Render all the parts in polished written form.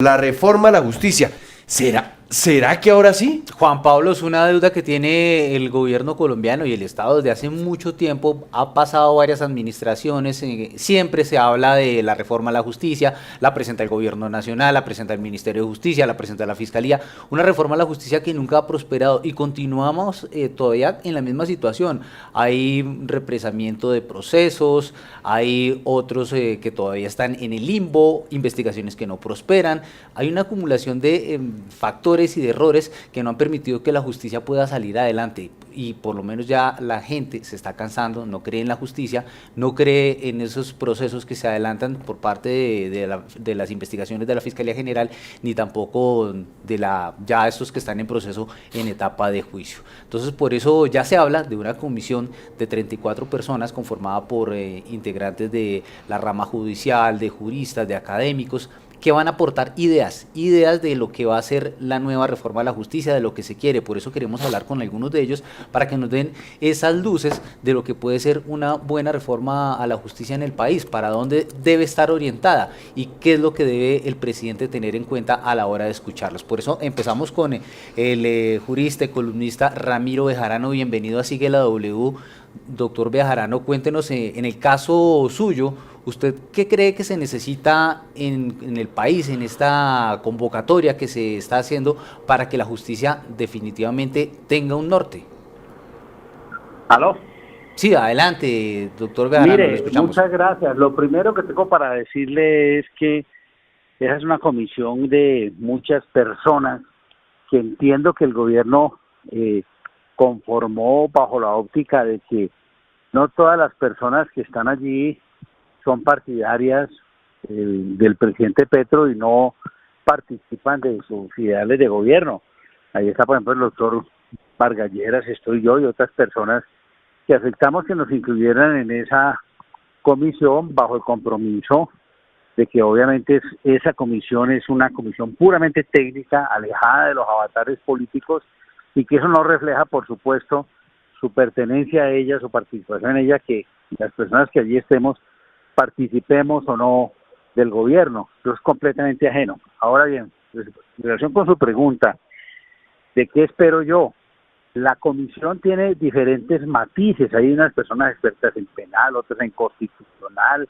La reforma a la justicia. ¿Será que ahora sí? Juan Pablo, es una deuda que tiene el gobierno colombiano y el Estado desde hace mucho tiempo. Ha pasado varias administraciones, siempre se habla de la reforma a la justicia, la presenta el gobierno nacional, la presenta el Ministerio de Justicia, la presenta la Fiscalía. Una reforma a la justicia que nunca ha prosperado y continuamos todavía en la misma situación. Hay represamiento de procesos, hay otros que todavía están en el limbo, investigaciones que no prosperan. Hay una acumulación de factores y de errores que no han permitido que la justicia pueda salir adelante, y por lo menos ya la gente se está cansando, no cree en la justicia, no cree en esos procesos que se adelantan por parte de las investigaciones de la Fiscalía General, ni tampoco de ya estos que están en proceso en etapa de juicio. Entonces, por eso ya se habla de una comisión de 34 personas conformada por integrantes de la rama judicial, de juristas, de académicos, que van a aportar ideas de lo que va a ser la nueva reforma a la justicia, de lo que se quiere. Por eso queremos hablar con algunos de ellos para que nos den esas luces de lo que puede ser una buena reforma a la justicia en el país, para dónde debe estar orientada y qué es lo que debe el presidente tener en cuenta a la hora de escucharlos. Por eso empezamos con el jurista y columnista Ramiro Bejarano. Bienvenido a Sigue la W. Doctor Bejarano, cuéntenos en el caso suyo, ¿usted qué cree que se necesita en el país, en esta convocatoria que se está haciendo para que la justicia definitivamente tenga un norte? ¿Aló? Sí, adelante, doctor Bejarano, lo Mire, escuchamos. muchas gracias. Lo primero que tengo para decirle es que esa es una comisión de muchas personas que entiendo que el gobierno conformó bajo la óptica de que no todas las personas que están allí son partidarias del presidente Petro y no participan de sus ideales de gobierno. Ahí está, por ejemplo, el doctor Vargas Lleras, estoy yo y otras personas que aceptamos que nos incluyeran en esa comisión bajo el compromiso de que obviamente esa comisión es una comisión puramente técnica, alejada de los avatares políticos, y que eso no refleja, por supuesto, su pertenencia a ella, su participación en ella, que las personas que allí estemos participemos o no del gobierno. Eso es completamente ajeno. Ahora bien, en relación con su pregunta, ¿de qué espero yo? La comisión tiene diferentes matices. Hay unas personas expertas en penal, otras en constitucional.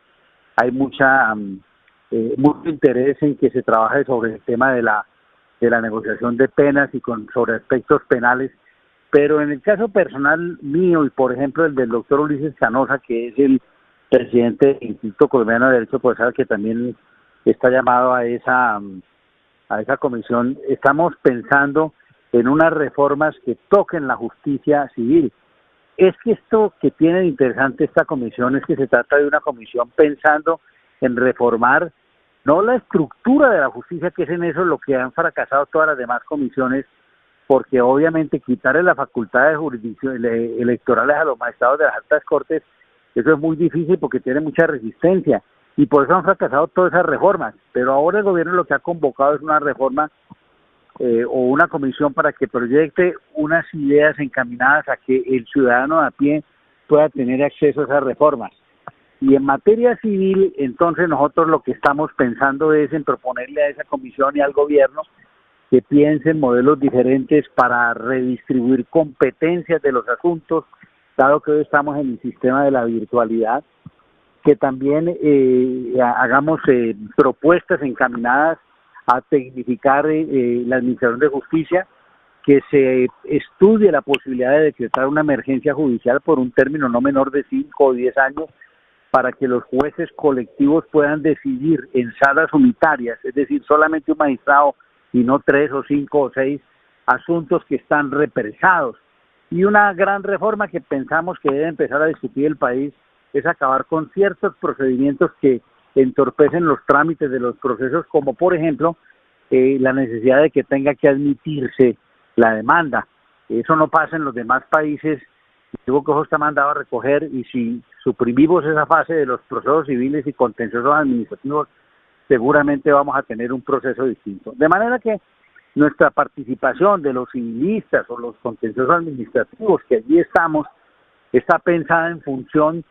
Hay mucho interés en que se trabaje sobre el tema de la negociación de penas y sobre aspectos penales. Pero en el caso personal mío y, por ejemplo, el del doctor Ulises Canosa, que es el presidente del Instituto Colombiano de Derecho Procesal, que también está llamado a esa comisión, estamos pensando en unas reformas que toquen la justicia civil. Es que esto que tiene de interesante esta comisión es que se trata de una comisión pensando en reformar no la estructura de la justicia, que es en eso lo que han fracasado todas las demás comisiones, porque obviamente quitarle la facultad de jurisdicción electorales a los magistrados de las altas cortes, eso es muy difícil porque tiene mucha resistencia, y por eso han fracasado todas esas reformas. Pero ahora el gobierno lo que ha convocado es una reforma o una comisión para que proyecte unas ideas encaminadas a que el ciudadano a pie pueda tener acceso a esas reformas. Y en materia civil, entonces nosotros lo que estamos pensando es en proponerle a esa comisión y al gobierno que piensen modelos diferentes para redistribuir competencias de los asuntos, dado que hoy estamos en el sistema de la virtualidad, que también hagamos propuestas encaminadas a tecnificar la administración de justicia, que se estudie la posibilidad de decretar una emergencia judicial por un término no menor de 5 o 10 años, para que los jueces colectivos puedan decidir en salas unitarias, es decir, solamente un magistrado y no 3 o 5 o 6 asuntos que están represados. Y una gran reforma que pensamos que debe empezar a discutir el país es acabar con ciertos procedimientos que entorpecen los trámites de los procesos, como por ejemplo la necesidad de que tenga que admitirse la demanda. Eso no pasa en los demás países. Digo que eso está mandado a recoger, y si suprimimos esa fase de los procesos civiles y contenciosos administrativos, seguramente vamos a tener un proceso distinto. De manera que nuestra participación de los civilistas o los contenciosos administrativos que allí estamos está pensada en función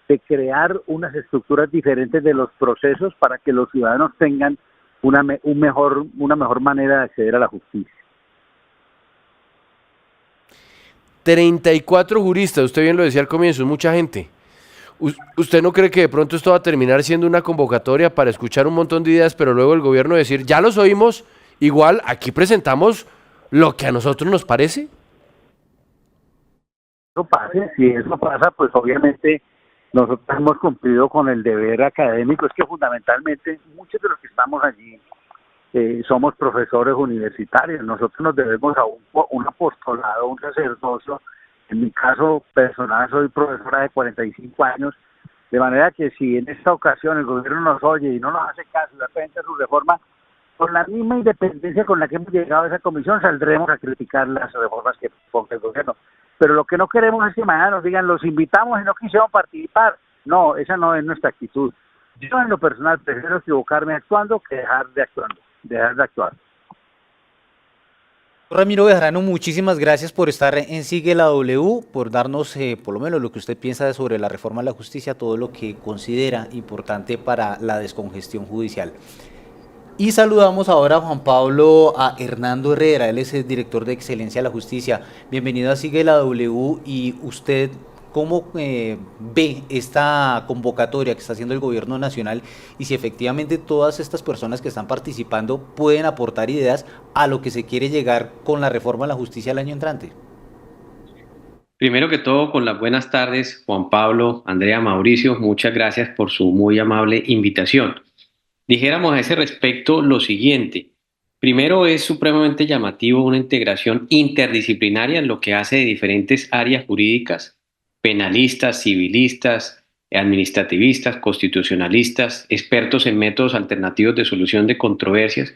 de crear unas estructuras diferentes de los procesos para que los ciudadanos tengan una mejor manera de acceder a la justicia. 34 juristas, usted bien lo decía al comienzo, es mucha gente. ¿Usted no cree que de pronto esto va a terminar siendo una convocatoria para escuchar un montón de ideas, pero luego el gobierno decir, ya los oímos, igual aquí presentamos lo que a nosotros nos parece? Eso pase, si eso pasa, pues obviamente nosotros hemos cumplido con el deber académico. Es que fundamentalmente muchos de los que estamos allí somos profesores universitarios. Nosotros nos debemos a un apostolado, un sacerdocio. En mi caso personal soy profesora de 45 años, de manera que si en esta ocasión el gobierno nos oye y no nos hace caso y da frente a su reforma, con la misma independencia con la que hemos llegado a esa comisión saldremos a criticar las reformas que propone el gobierno. Pero lo que no queremos es que mañana nos digan, los invitamos y no quisieron participar. No, esa no es nuestra actitud. Yo en lo personal prefiero equivocarme actuando que dejar de actuar. Ramiro Bejarano, muchísimas gracias por estar en Sigue la W, por darnos por lo menos lo que usted piensa sobre la reforma a la justicia, todo lo que considera importante para la descongestión judicial. Y saludamos ahora a Juan Pablo, a Hernando Herrera, él es el director de Excelencia de la Justicia. Bienvenido a Sigue la W. Y usted, ¿cómo ve esta convocatoria que está haciendo el gobierno nacional y si efectivamente todas estas personas que están participando pueden aportar ideas a lo que se quiere llegar con la reforma a la justicia el año entrante? Primero que todo, con las buenas tardes, Juan Pablo, Andrea, Mauricio, muchas gracias por su muy amable invitación. Dijéramos a ese respecto lo siguiente. Primero, es supremamente llamativo una integración interdisciplinaria en lo que hace de diferentes áreas jurídicas, penalistas, civilistas, administrativistas, constitucionalistas, expertos en métodos alternativos de solución de controversias.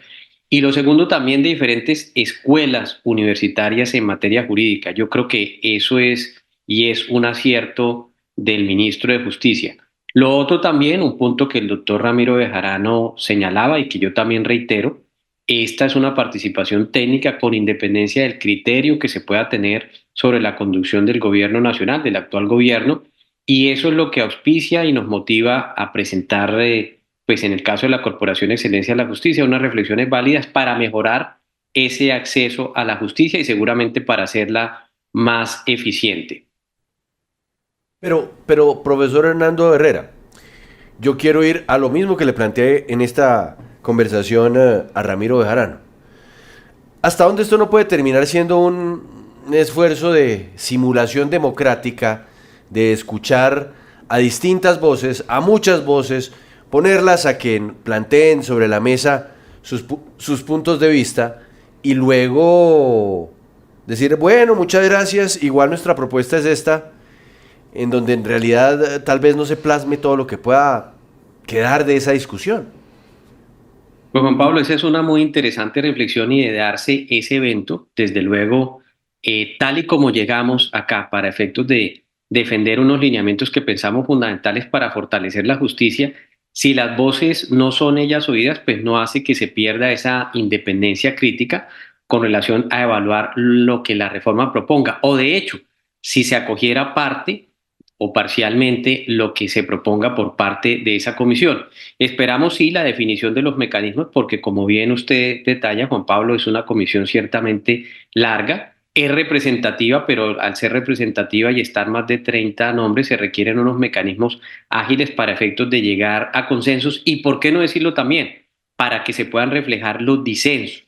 Y lo segundo, también de diferentes escuelas universitarias en materia jurídica. Yo creo que eso es y es un acierto del ministro de Justicia. Lo otro también, un punto que el doctor Ramiro Bejarano señalaba y que yo también reitero, esta es una participación técnica con independencia del criterio que se pueda tener sobre la conducción del gobierno nacional, del actual gobierno, y eso es lo que auspicia y nos motiva a presentar, pues en el caso de la Corporación Excelencia de la Justicia, unas reflexiones válidas para mejorar ese acceso a la justicia y seguramente para hacerla más eficiente. Pero, profesor Hernando Herrera, yo quiero ir a lo mismo que le planteé en esta conversación a Ramiro Bejarano. ¿Hasta dónde esto no puede terminar siendo un esfuerzo de simulación democrática, de escuchar a distintas voces, a muchas voces, ponerlas a que planteen sobre la mesa sus puntos de vista y luego decir, bueno, muchas gracias, igual nuestra propuesta es esta, en donde en realidad tal vez no se plasme todo lo que pueda quedar de esa discusión? Pues Juan Pablo, esa es una muy interesante reflexión y de darse ese evento, desde luego, tal y como llegamos acá para efectos de defender unos lineamientos que pensamos fundamentales para fortalecer la justicia, si las voces no son ellas oídas, pues no hace que se pierda esa independencia crítica con relación a evaluar lo que la reforma proponga. O de hecho, si se acogiera parte o parcialmente lo que se proponga por parte de esa comisión. Esperamos sí la definición de los mecanismos porque como bien usted detalla, Juan Pablo, es una comisión ciertamente larga, es representativa, pero al ser representativa y estar más de 30 nombres se requieren unos mecanismos ágiles para efectos de llegar a consensos y, ¿por qué no decirlo también? Para que se puedan reflejar los disensos,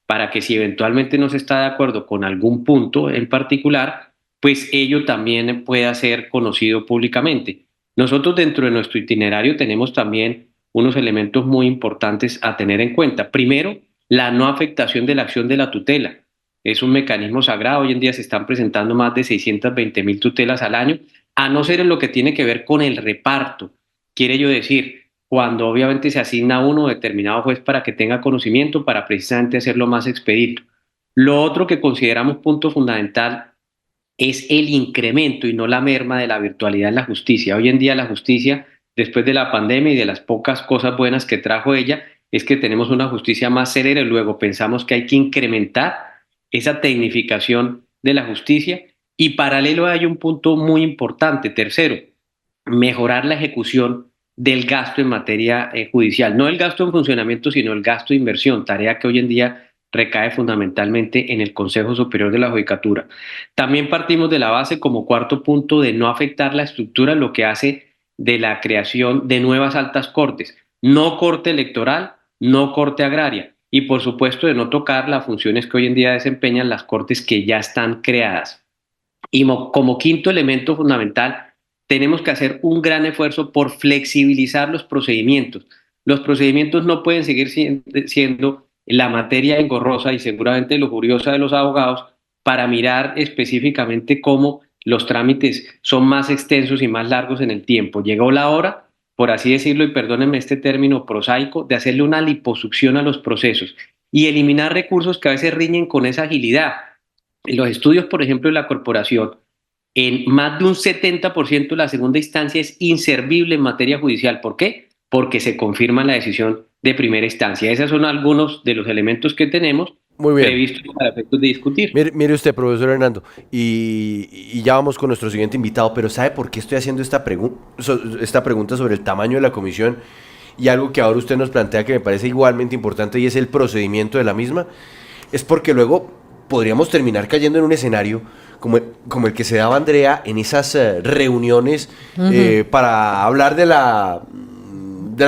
para que si eventualmente no se está de acuerdo con algún punto en particular, pues ello también pueda ser conocido públicamente. Nosotros dentro de nuestro itinerario tenemos también unos elementos muy importantes a tener en cuenta. Primero, la no afectación de la acción de la tutela. Es un mecanismo sagrado. Hoy en día se están presentando más de 620.000 tutelas al año, a no ser en lo que tiene que ver con el reparto. Quiere ello decir, cuando obviamente se asigna a uno determinado juez para que tenga conocimiento, para precisamente hacerlo más expedito. Lo otro que consideramos punto fundamental es el incremento y no la merma de la virtualidad en la justicia. Hoy en día la justicia, después de la pandemia y de las pocas cosas buenas que trajo ella, es que tenemos una justicia más célere. Luego pensamos que hay que incrementar esa tecnificación de la justicia y paralelo hay un punto muy importante. Tercero, mejorar la ejecución del gasto en materia judicial. No el gasto en funcionamiento, sino el gasto de inversión, tarea que hoy en día recae fundamentalmente en el Consejo Superior de la Judicatura. También partimos de la base como cuarto punto de no afectar la estructura, lo que hace de la creación de nuevas altas cortes, no corte electoral, no corte agraria, y por supuesto de no tocar las funciones que hoy en día desempeñan las cortes que ya están creadas. Y como quinto elemento fundamental, tenemos que hacer un gran esfuerzo por flexibilizar los procedimientos. Los procedimientos no pueden seguir siendo la materia engorrosa y seguramente lujuriosa de los abogados para mirar específicamente cómo los trámites son más extensos y más largos en el tiempo. Llegó la hora, por así decirlo, y perdónenme este término prosaico, de hacerle una liposucción a los procesos y eliminar recursos que a veces riñen con esa agilidad. En los estudios, por ejemplo, de la corporación, en más de un 70% la segunda instancia es inservible en materia judicial. ¿Por qué? Porque se confirma la decisión de primera instancia. Esos son algunos de los elementos que tenemos Muy bien. previstos para efectos de discutir. Mire usted, profesor Hernando, y ya vamos con nuestro siguiente invitado, pero ¿sabe por qué estoy haciendo esta pregunta sobre el tamaño de la comisión? Y algo que ahora usted nos plantea que me parece igualmente importante y es el procedimiento de la misma. Es porque luego podríamos terminar cayendo en un escenario como el que se daba Andrea en esas reuniones para hablar de la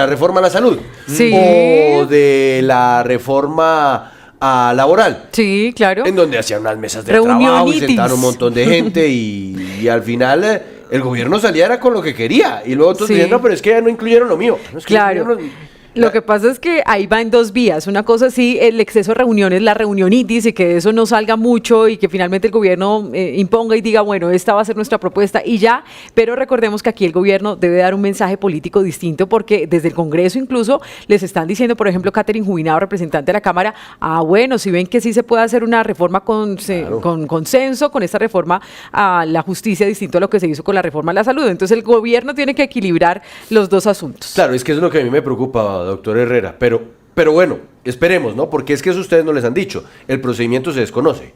reforma a la salud, Sí. o de la reforma laboral. Sí, claro. En donde hacían unas mesas de trabajo y Reunionitis. sentaron un montón de gente y al final el gobierno salía era con lo que quería y luego otros Sí. decían, no, pero es que ya no incluyeron lo mío. No, es que Claro. incluyeron Lo que pasa es que ahí va en dos vías. Una cosa sí, el exceso de reuniones, la reunionitis y que eso no salga mucho y que finalmente el gobierno imponga y diga, bueno, esta va a ser nuestra propuesta y ya. Pero recordemos que aquí el gobierno debe dar un mensaje político distinto porque desde el Congreso incluso les están diciendo, por ejemplo, Catherine Jubinado, representante de la Cámara, bueno, si ven que sí se puede hacer una reforma con consenso, con esta reforma a la justicia distinto a lo que se hizo con la reforma a la salud. Entonces el gobierno tiene que equilibrar los dos asuntos. Claro, es que eso es lo que a mí me preocupa, doctor Herrera, pero bueno, esperemos, ¿no? Porque es que eso ustedes no les han dicho, el procedimiento se desconoce.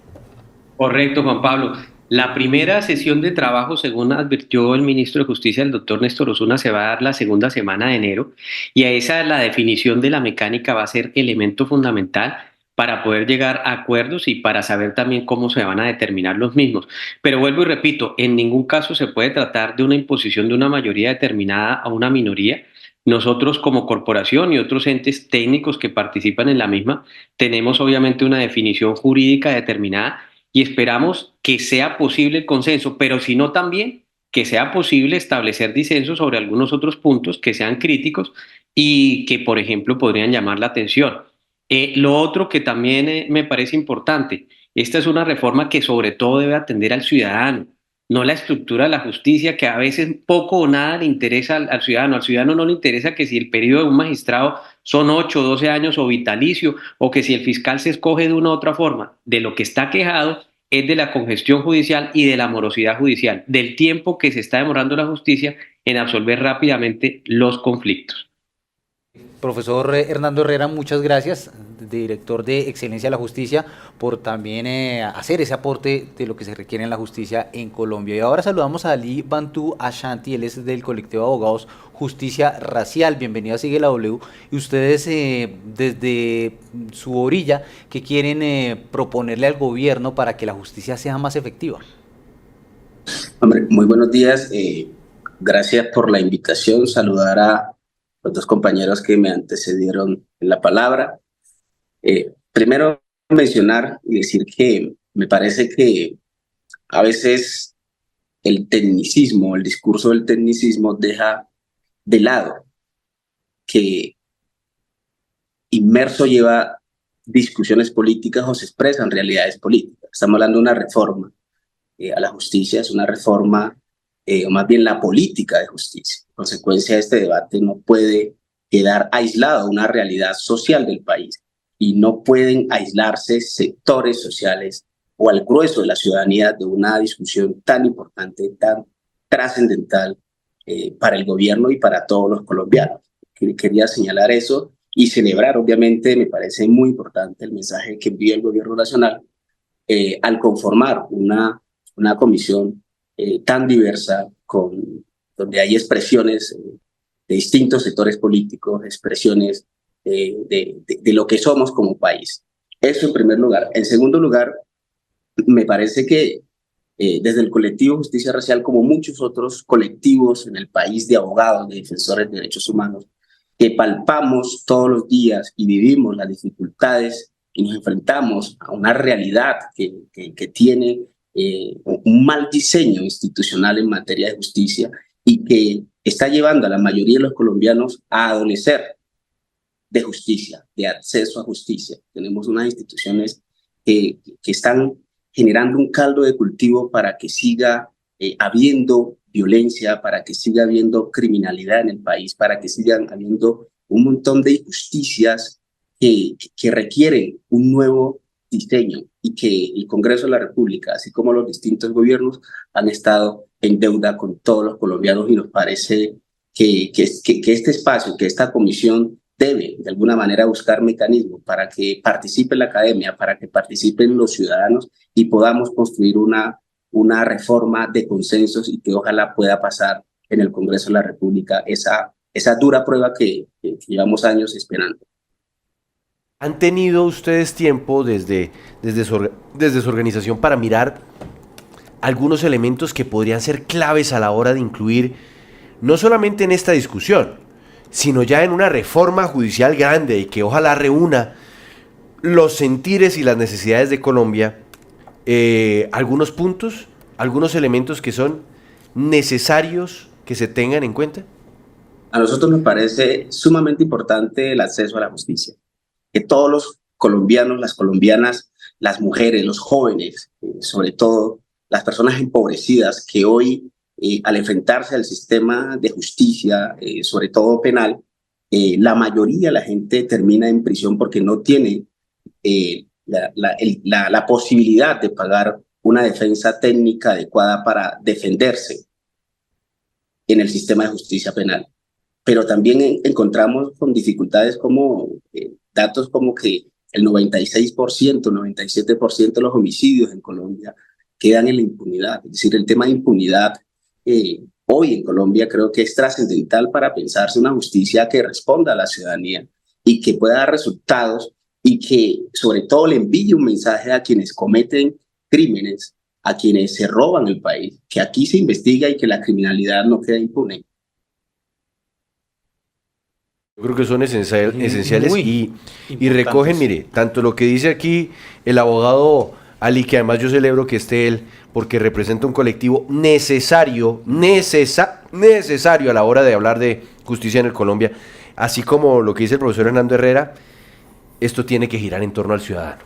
Correcto, Juan Pablo. La primera sesión de trabajo, según advirtió el ministro de Justicia, el doctor Néstor Osuna, se va a dar la segunda semana de enero y a esa la definición de la mecánica va a ser elemento fundamental para poder llegar a acuerdos y para saber también cómo se van a determinar los mismos. Pero vuelvo y repito, en ningún caso se puede tratar de una imposición de una mayoría determinada a una minoría. Nosotros como corporación y otros entes técnicos que participan en la misma tenemos obviamente una definición jurídica determinada y esperamos que sea posible el consenso, pero si no también que sea posible establecer disensos sobre algunos otros puntos que sean críticos y que, por ejemplo, podrían llamar la atención. Lo otro que también me parece importante, esta es una reforma que sobre todo debe atender al ciudadano, no la estructura de la justicia, que a veces poco o nada le interesa al ciudadano. Al ciudadano no le interesa que si el periodo de un magistrado son 8, 12 años o vitalicio, o que si el fiscal se escoge de una u otra forma. De lo que está quejado es de la congestión judicial y de la morosidad judicial, del tiempo que se está demorando la justicia en absolver rápidamente los conflictos. Profesor Hernando Herrera, muchas gracias, director de Excelencia de la Justicia, por también hacer ese aporte de lo que se requiere en la justicia en Colombia. Y ahora saludamos a Ali Bantu Ashanti, él es del colectivo de abogados Justicia Racial. Bienvenido a Sigue la W. Y ustedes desde su orilla, ¿qué quieren proponerle al gobierno para que la justicia sea más efectiva? Hombre, muy buenos días. Gracias por la invitación. Saludar a los dos compañeros que me antecedieron en la palabra. Primero, mencionar y decir que me parece que a veces el tecnicismo, el discurso del tecnicismo deja de lado que inmerso lleva discusiones políticas o se expresan realidades políticas. Estamos hablando de una reforma a la justicia, es una reforma, o más bien la política de justicia. En consecuencia, este debate no puede quedar aislado de una realidad social del país y no pueden aislarse sectores sociales o al grueso de la ciudadanía de una discusión tan importante, tan trascendental para el gobierno y para todos los colombianos. Quería señalar eso y celebrar, obviamente, me parece muy importante el mensaje que envía el gobierno nacional al conformar una comisión tan diversa, donde hay expresiones distintos sectores políticos, expresiones de lo que somos como país. Eso en primer lugar. En segundo lugar, me parece que desde el colectivo Justicia Racial, como muchos otros colectivos en el país de abogados, de defensores de derechos humanos, que palpamos todos los días y vivimos las dificultades y nos enfrentamos a una realidad que tiene un mal diseño institucional en materia de justicia y que está llevando a la mayoría de los colombianos a adolecer de justicia, de acceso a justicia. Tenemos unas instituciones que están generando un caldo de cultivo para que siga habiendo violencia, para que siga habiendo criminalidad en el país, para que sigan habiendo un montón de injusticias que requieren un nuevo diseño y que el Congreso de la República, así como los distintos gobiernos, han estado en deuda con todos los colombianos y nos parece que este espacio, que esta comisión debe de alguna manera buscar mecanismos para que participe la academia, para que participen los ciudadanos y podamos construir una reforma de consensos y que ojalá pueda pasar en el Congreso de la República esa dura prueba que llevamos años esperando. ¿Han tenido ustedes tiempo desde su organización para mirar algunos elementos que podrían ser claves a la hora de incluir, no solamente en esta discusión, sino ya en una reforma judicial grande y que ojalá reúna los sentires y las necesidades de Colombia, algunos puntos, algunos elementos que son necesarios que se tengan en cuenta? A nosotros nos parece sumamente importante el acceso a la justicia, que todos los colombianos, las colombianas, las mujeres, los jóvenes, sobre todo las personas empobrecidas que hoy al enfrentarse al sistema de justicia, sobre todo penal, la mayoría de la gente termina en prisión porque no tiene la posibilidad de pagar una defensa técnica adecuada para defenderse en el sistema de justicia penal. Pero también encontramos con dificultades como datos como que el 96%, 97% de los homicidios en Colombia quedan en la impunidad. Es decir, el tema de impunidad hoy en Colombia creo que es trascendental para pensarse una justicia que responda a la ciudadanía y que pueda dar resultados y que sobre todo le envíe un mensaje a quienes cometen crímenes, a quienes se roban el país, que aquí se investiga y que la criminalidad no queda impune. Yo creo que son esenciales y recogen, mire, tanto lo que dice aquí el abogado Ali, que además yo celebro que esté él, porque representa un colectivo necesario a la hora de hablar de justicia en el Colombia, así como lo que dice el profesor Hernando Herrera, esto tiene que girar en torno al ciudadano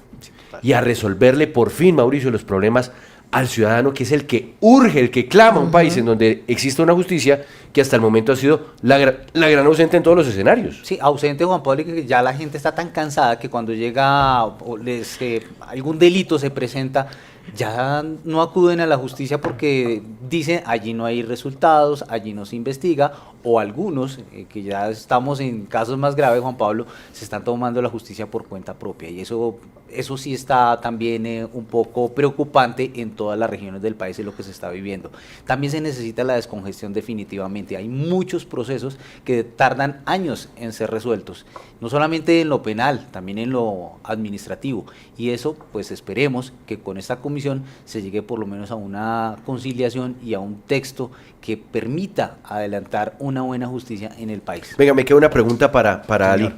y a resolverle por fin, Mauricio, los problemas al ciudadano, que es el que urge, el que clama un país en donde existe una justicia que hasta el momento ha sido la gran ausente en todos los escenarios. Sí, ausente, Juan Pablo, que ya la gente está tan cansada que cuando llega algún delito se presenta, ya no acuden a la justicia porque dicen allí no hay resultados, allí no se investiga, o algunos, que ya estamos en casos más graves, Juan Pablo, se están tomando la justicia por cuenta propia, y eso sí está también un poco preocupante en todas las regiones del país, en lo que se está viviendo. También se necesita la descongestión definitivamente. Hay muchos procesos que tardan años en ser resueltos, no solamente en lo penal, también en lo administrativo, y eso pues esperemos que con esta comisión se llegue por lo menos a una conciliación y a un texto que permita adelantar una buena justicia en el país. Venga, me queda una pregunta para Ali.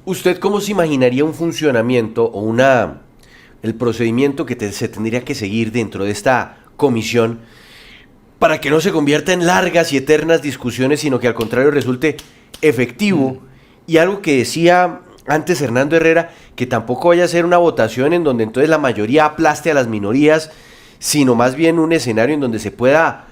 ¿Usted cómo se imaginaría un funcionamiento o el procedimiento que se tendría que seguir dentro de esta comisión para que no se convierta en largas y eternas discusiones, sino que al contrario resulte efectivo? Y algo que decía antes Hernando Herrera, que tampoco vaya a ser una votación en donde entonces la mayoría aplaste a las minorías, sino más bien un escenario en donde se pueda,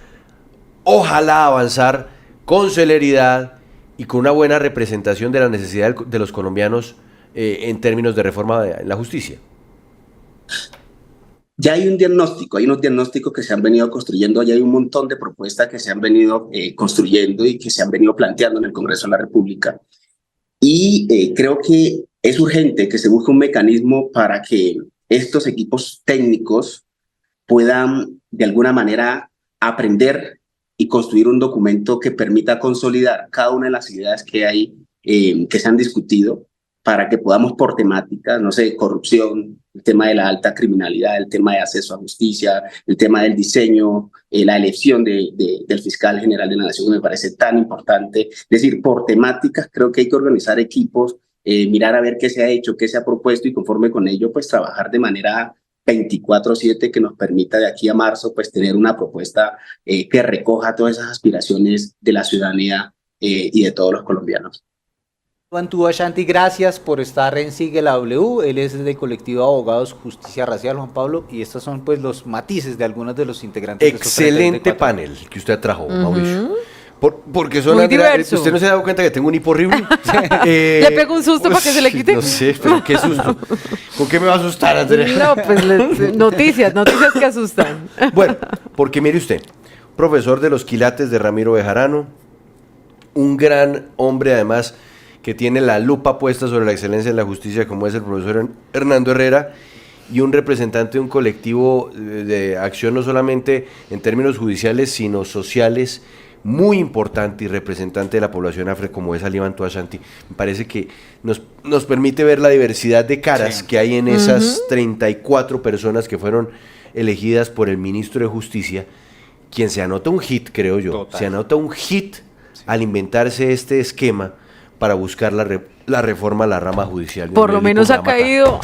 ojalá, avanzar con celeridad y con una buena representación de la necesidad de los colombianos en términos de reforma en la justicia. Ya hay un diagnóstico, hay unos diagnósticos que se han venido construyendo, ya hay un montón de propuestas que se han venido construyendo y que se han venido planteando en el Congreso de la República. Y creo que es urgente que se busque un mecanismo para que estos equipos técnicos puedan de alguna manera aprender y construir un documento que permita consolidar cada una de las ideas que hay, que se han discutido, para que podamos por temáticas, no sé, corrupción, el tema de la alta criminalidad, el tema de acceso a justicia, el tema del diseño, la elección del fiscal general de la Nación, me parece tan importante. Es decir, por temáticas creo que hay que organizar equipos, mirar a ver qué se ha hecho, qué se ha propuesto y conforme con ello, pues trabajar de manera 24/7 que nos permita de aquí a marzo pues tener una propuesta que recoja todas esas aspiraciones de la ciudadanía y de todos los colombianos. Juan Ashanti, gracias por estar en Sigue la W. Él es del colectivo Abogados Justicia Racial, Juan Pablo, y estos son pues los matices de algunos de los integrantes. Excelente panel que usted trajo, Mauricio. Porque son muy diverso. ¿Usted no se ha dado cuenta que tengo un hipo horrible? ¿Le pego un susto para que se le quite? No sé, pero qué susto. ¿Con qué me va a asustar, Andrea? No, pues noticias que asustan. Bueno, porque mire usted, profesor de los quilates de Ramiro Bejarano, un gran hombre además que tiene la lupa puesta sobre la excelencia en la justicia, como es el profesor Hernando Herrera, y un representante de un colectivo de acción no solamente en términos judiciales, sino sociales, muy importante y representante de la población afro, como es Ali Bantu Ashanti. Me parece que nos permite ver la diversidad de caras que hay en esas 34 personas que fueron elegidas por el ministro de Justicia, quien se anota un hit, creo yo. Total. Se anota un hit al inventarse este esquema para buscar la reforma a la rama judicial. Por lo menos ha caído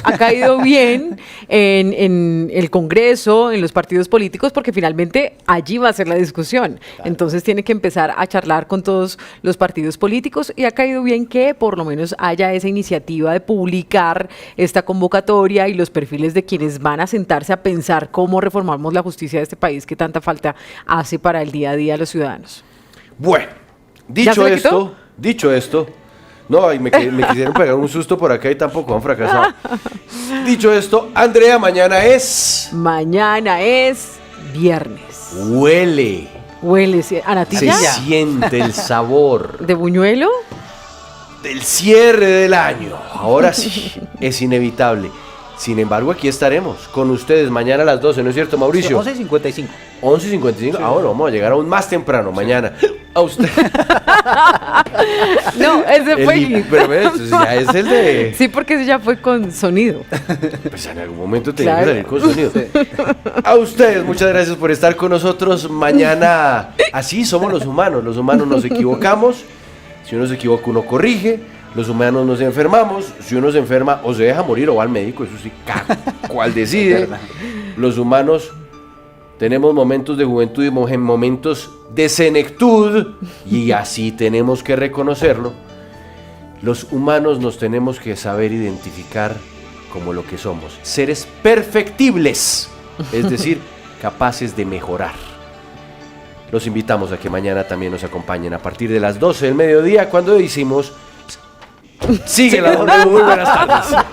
bien en el Congreso, en los partidos políticos, porque finalmente allí va a ser la discusión. Claro. Entonces tiene que empezar a charlar con todos los partidos políticos y ha caído bien que por lo menos haya esa iniciativa de publicar esta convocatoria y los perfiles de quienes van a sentarse a pensar cómo reformamos la justicia de este país que tanta falta hace para el día a día a los ciudadanos. Bueno, dicho esto, no, y me quisieron pegar un susto por acá y tampoco han fracasado. Dicho esto, Andrea, mañana es viernes. Huele, ¿a natilla? se siente el sabor. ¿De buñuelo? Del cierre del año. Ahora sí, es inevitable. Sin embargo, aquí estaremos con ustedes mañana a las 12, ¿no es cierto, Mauricio? 11:55. 11:55. Sí. Bueno, vamos a llegar aún más temprano mañana. A usted. No, ese fue. Pero ya es el de. Sí, porque ese ya fue con sonido. Pues en algún momento tenía que salir con sonido. Sí. A ustedes, muchas gracias por estar con nosotros. Mañana, así somos los humanos. Los humanos nos equivocamos. Si uno se equivoca, uno corrige. Los humanos nos enfermamos, si uno se enferma o se deja morir o va al médico, eso sí, cual decide. Los humanos tenemos momentos de juventud y momentos de senectud y así tenemos que reconocerlo. Los humanos nos tenemos que saber identificar como lo que somos, seres perfectibles, es decir, capaces de mejorar. Los invitamos a que mañana también nos acompañen a partir de las 12 del mediodía cuando decimos... Sigue la W, muy buenas tardes.